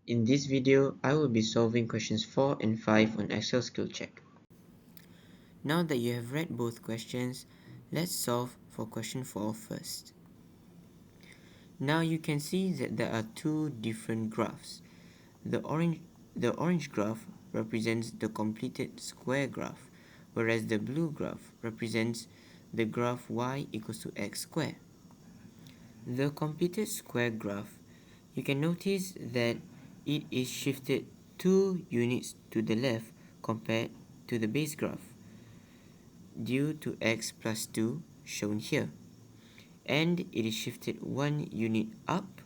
In this video, I will be solving questions 4 and 5 on Excel skill check. Now that you have read both questions, let's solve for question 4 first. Now you can see that there are two different graphs. The orange graph represents the completed square graph, whereas the blue graph represents the graph y equals to x squared. The completed square graph, you can notice that it is shifted 2 units to the left compared to the base graph due to x plus 2 shown here, and it is shifted 1 unit up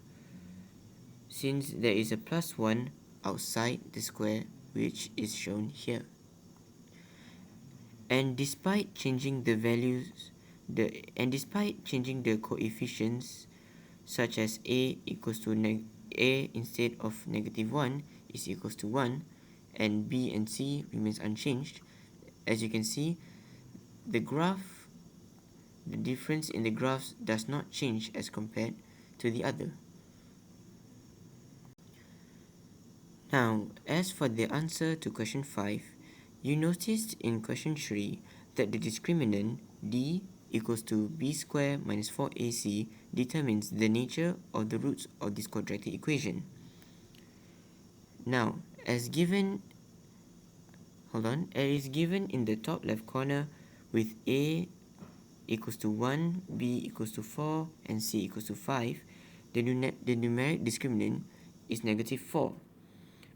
since there is a plus 1 outside the square, which is shown here. And despite changing the values despite changing the coefficients, such as a equals to a instead of -1 is equals to 1, and b and c remains unchanged, as you can see, the difference in the graphs does not change as compared to the other. Now, as for the answer to question 5, you noticed in question 3 that the discriminant d equals to b squared minus 4ac determines the nature of the roots of this quadratic equation. Now, as is given in the top left corner with a equals to 1, b equals to 4, and c equals to 5, the numeric discriminant is -4,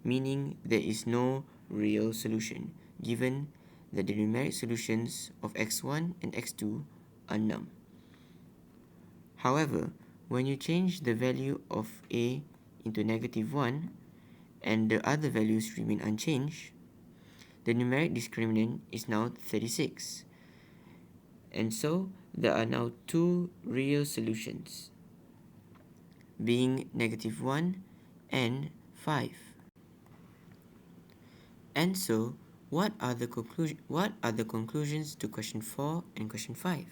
meaning there is no real solution, given that the numeric solutions of x1 and x2 are num. However, when you change the value of a into -1 and the other values remain unchanged, the numeric discriminant is now 36. And so, there are now two real solutions, being -1 and 5. And so, what are the conclusions to question 4 and question 5?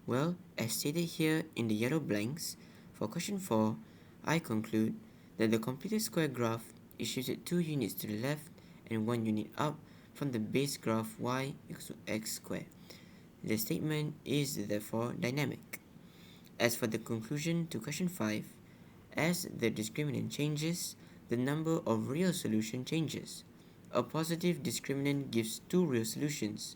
Well, as stated here in the yellow blanks, for question 4, I conclude that the completed square graph is shifted 2 units to the left and 1 unit up from the base graph y equals to x squared. The statement is therefore dynamic. As for the conclusion to question 5, as the discriminant changes, the number of real solutions changes. A positive discriminant gives 2 real solutions,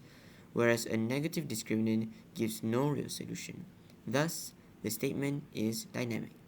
whereas a negative discriminant gives no real solution. Thus, the statement is dynamic.